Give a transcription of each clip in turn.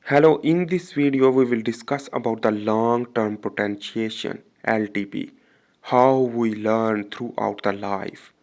Hello, in this video we will discuss about the long-term potentiation LTP, how we learn throughout the life.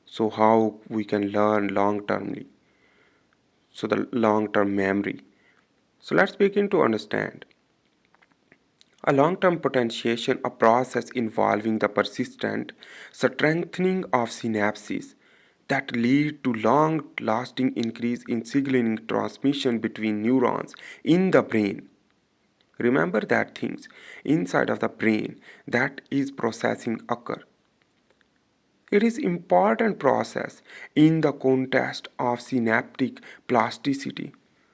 So how we can learn long-termly. So the long-term memory. So let's begin to understand. A long-term potentiation, a process involving the persistent strengthening of synapses that lead to long-lasting increase in signaling transmission between neurons in the brain. Remember that things inside of the brain that is processing occur. It is important process in the context of synaptic plasticity.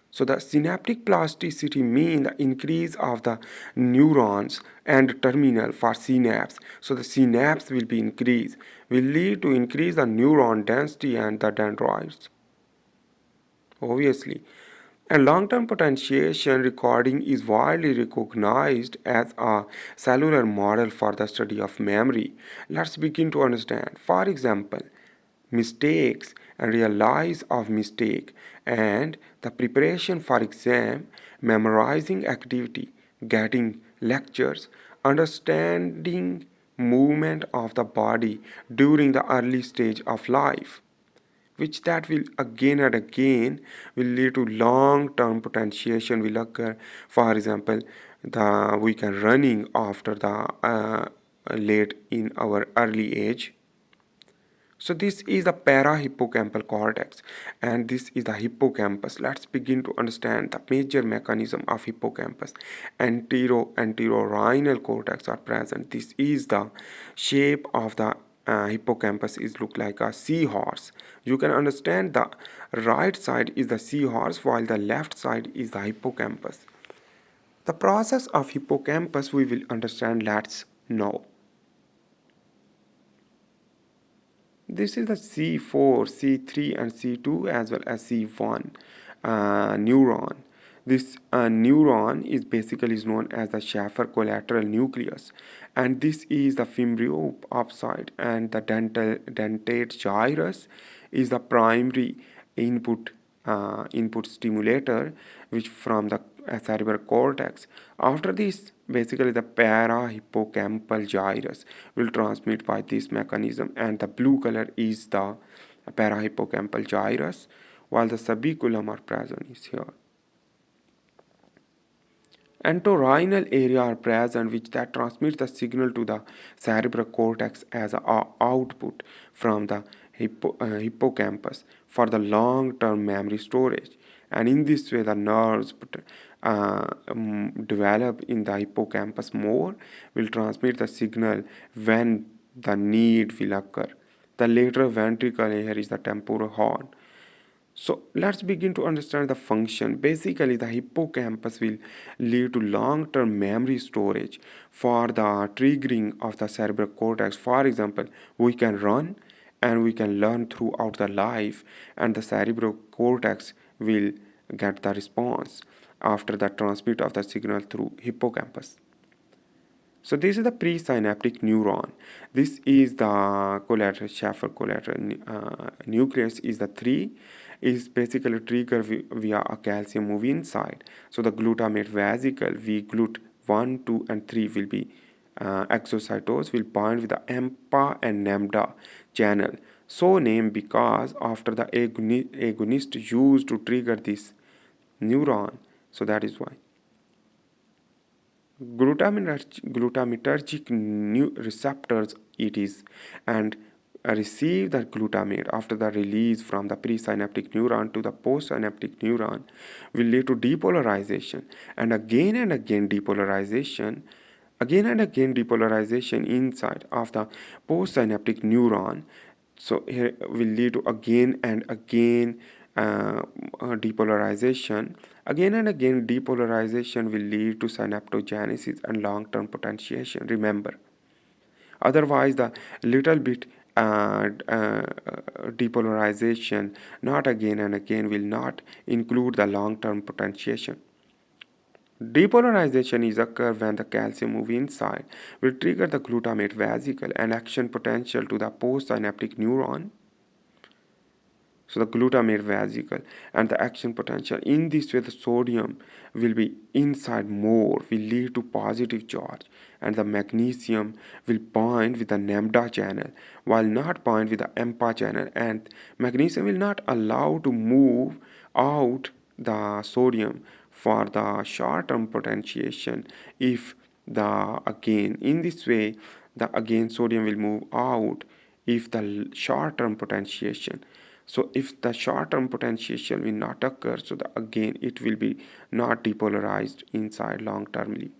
So the synaptic plasticity means the increase of the neurons and terminal for synapse. So the synapse will be increased, will lead to increase the neuron density and the dendrites. Obviously, and long-term potentiation recording is widely recognized as a cellular model for the study of memory. Let's begin to understand. For example, mistakes and realize of mistake and the preparation for exam, memorizing activity, getting lectures, understanding movement of the body during the early stage of life, which that will again and again will lead to long-term potentiation will occur. For example, the we can running after the late in our early age. So this is the parahippocampal cortex and this is the hippocampus. Let's begin to understand the major mechanism of hippocampus. Anterorhinal cortex are present. This is the shape of the hippocampus is look like a seahorse. You can understand the right side is the seahorse while the left side is the hippocampus. The process of hippocampus we will understand. Let's know. This is the C4, C3 and C2 as well as C1 neuron. This neuron is basically is known as the Schaffer collateral nucleus, and this is the femoral upside, and the dentate gyrus is the primary input stimulator which from the cerebral cortex. After this, basically the parahippocampal gyrus will transmit by this mechanism, and the blue color is the parahippocampal gyrus while the subiculum are present is here. Entorhinal area are present which that transmits the signal to the cerebral cortex as a output from the hippocampus for the long-term memory storage. And in this way, the nerves develop in the hippocampus more will transmit the signal when the need will occur. The lateral ventricle here is the temporal horn. So let's begin to understand the function. Basically, the hippocampus will lead to long-term memory storage for the triggering of the cerebral cortex. For example, we can run and we can learn throughout the life, and the cerebral cortex will get the response after the transmit of the signal through hippocampus. So this is the presynaptic neuron. This is the collateral Schaffer collateral nucleus is the 3 is basically triggered via a calcium move inside. So the glutamate vesicle V glut 1, 2 and 3 will be exocytose will bind with the AMPA and NAMDA channel. So named because after the agonist used to trigger this neuron. So that is why. Glutamatergic receptors it is and receive the glutamate after the release from the presynaptic neuron to the postsynaptic neuron will lead to depolarization and again depolarization inside of the postsynaptic neuron. So here will lead to again and again depolarization. Again and again depolarization will lead to synaptogenesis and long-term potentiation. Remember, otherwise the little bit depolarization not again and again will not include the long-term potentiation. Depolarization is occur when the calcium move inside will trigger the glutamate vesicle and action potential to the postsynaptic neuron. So the glutamate vesicle and the action potential. In this way, the sodium will be inside more, will lead to positive charge, and the magnesium will bind with the lambda channel, while not bind with the AMPA channel, and magnesium will not allow to move out the sodium for the short-term potentiation. If the again in this way, the again sodium will move out if the short-term potentiation. So if the short-term potentiation will not occur, so the again it will be not depolarized inside long-termly.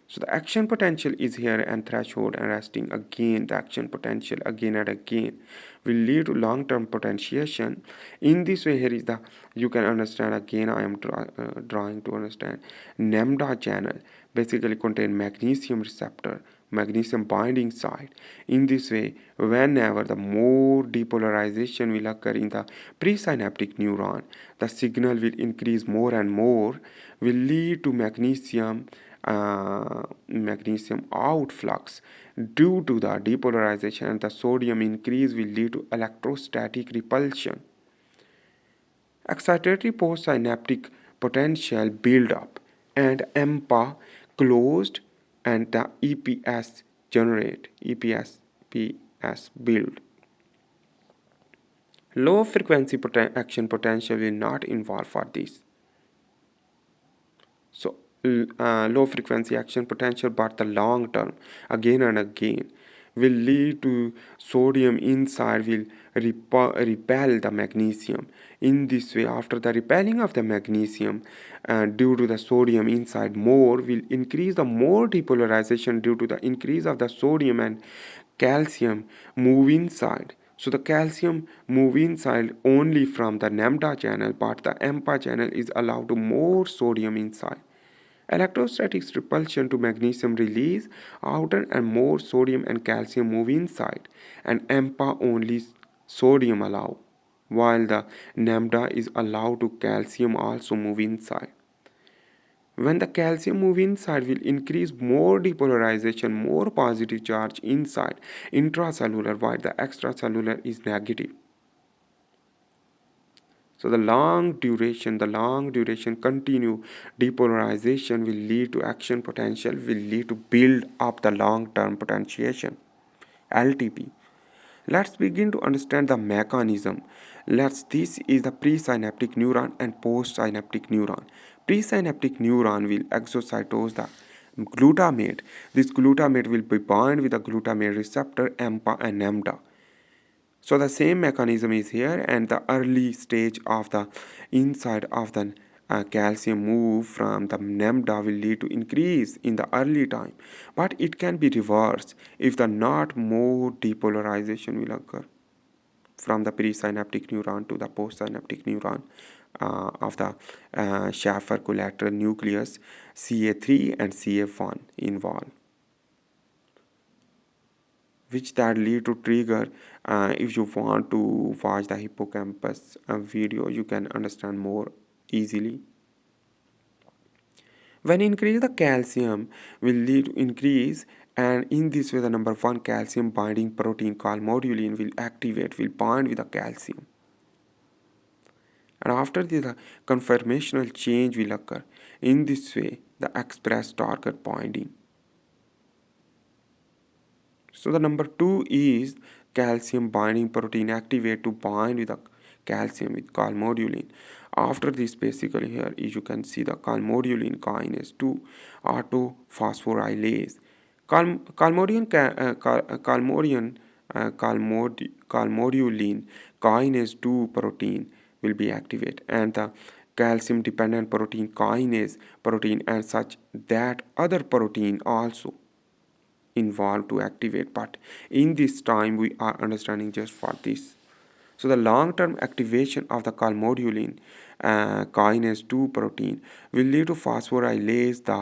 So the action potential is here and threshold and resting again. The action potential again and again will lead to long-term potentiation. In this way, here is the you can understand again. I am drawing to understand. Lambda channel basically contain magnesium receptor, magnesium binding site. In this way, whenever the more depolarization will occur in the presynaptic neuron, the signal will increase more and more, will lead to magnesium outflux. Due to the depolarization and the sodium increase will lead to electrostatic repulsion. Excitatory postsynaptic potential build up and EMPA closed, and the EPS generate, EPS build. Low frequency action potential will not involve for this. So low frequency action potential, but the long term again and again will lead to sodium inside will repel the magnesium. In this way, after the repelling of the magnesium, due to the sodium inside more will increase the more depolarization due to the increase of the sodium, and calcium move inside. So the calcium move inside only from the lambda channel, but the AMPA channel is allowed to more sodium inside. Electrostatic repulsion to magnesium release outer and more sodium and calcium move inside, and AMPA only sodium allow, while the lambda is allowed to calcium also move inside. When the calcium move inside will increase more depolarization, more positive charge inside intracellular, while the extracellular is negative. So the long duration continue depolarization will lead to action potential, will lead to build up the long-term potentiation, LTP. Let's begin to understand the mechanism. This is the presynaptic neuron and postsynaptic neuron. Presynaptic neuron will exocytose the glutamate. This glutamate will be bound with the glutamate receptor AMPA and lambda. So the same mechanism is here, and the early stage of the inside of the calcium move from the lambda will lead to increase in the early time, but it can be reversed if the not more depolarization will occur from the presynaptic neuron to the postsynaptic neuron of the Schaffer collateral nucleus CA3 and CA1 involved, which that lead to trigger. If you want to watch the hippocampus video, you can understand more easily. When increase the calcium will lead to increase, and in this way the number one calcium binding protein called modulin will activate, will bind with the calcium, and after this the conformational change will occur. In this way the express target binding. So the number two is calcium binding protein activate to bind with the calcium with calmodulin. After this, basically here you can see the calmodulin kinase 2 autophosphorylase. Calmodulin kinase 2 protein will be activated, and the calcium dependent protein kinase protein, and such that other protein also involved to activate, but in this time we are understanding just for this. So the long-term activation of the calmodulin kinase 2 protein will lead to phosphorylase the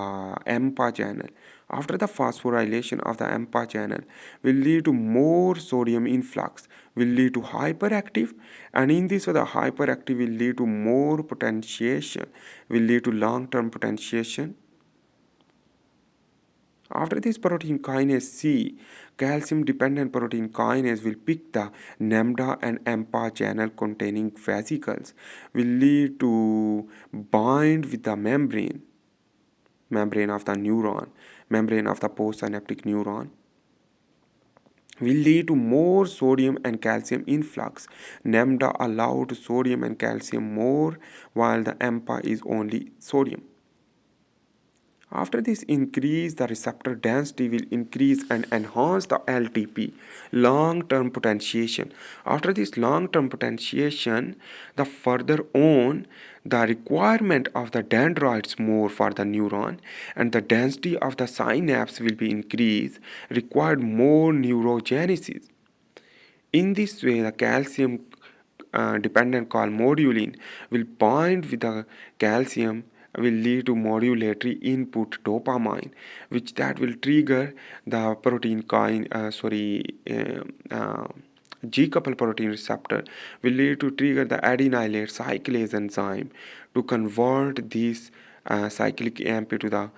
AMPA channel. After the phosphorylation of the AMPA channel will lead to more sodium influx, will lead to hyperactive, and in this way the hyperactive will lead to more potentiation, will lead to long-term potentiation After this protein kinase C, calcium dependent protein kinase will pick the NAMDA and AMPA channel containing vesicles, will lead to bind with the membrane of the neuron, membrane of the postsynaptic neuron, will lead to more sodium and calcium influx. NAMDA allowed sodium and calcium more, while the AMPA is only sodium. After this increase, the receptor density will increase and enhance the LTP, long-term potentiation. After this long-term potentiation, the further on, the requirement of the dendrites more for the neuron and the density of the synapse will be increased, required more neurogenesis. In this way, the calcium dependent calmodulin will bind with the calcium, will lead to modulatory input dopamine, which that will trigger the protein G-coupled protein receptor will lead to trigger the adenylate cyclase enzyme to convert this cyclic AMP to the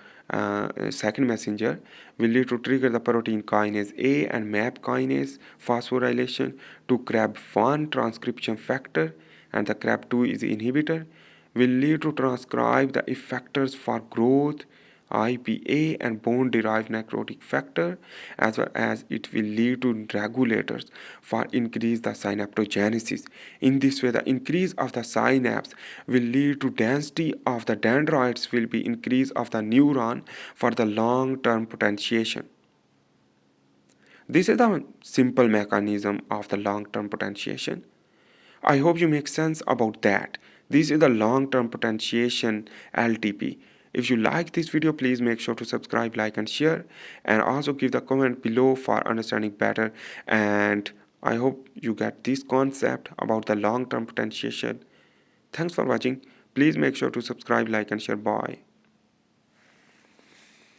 second messenger, will lead to trigger the protein kinase A and MAP kinase phosphorylation to CRAB1 transcription factor, and the CRAB2 is inhibitor, will lead to transcribe the effectors for growth, IPA and bone-derived necrotic factor, as well as it will lead to regulators for increase the synaptogenesis. In this way, the increase of the synapse will lead to density of the dendrites will be increase of the neuron for the long-term potentiation. This is the simple mechanism of the long-term potentiation. I hope you make sense about that. This is the long-term potentiation LTP. If you like this video, please make sure to subscribe, like and share, and also give the comment below for understanding better. And I hope you get this concept about the long-term potentiation. Thanks for watching. Please make sure to subscribe, like and share. Bye.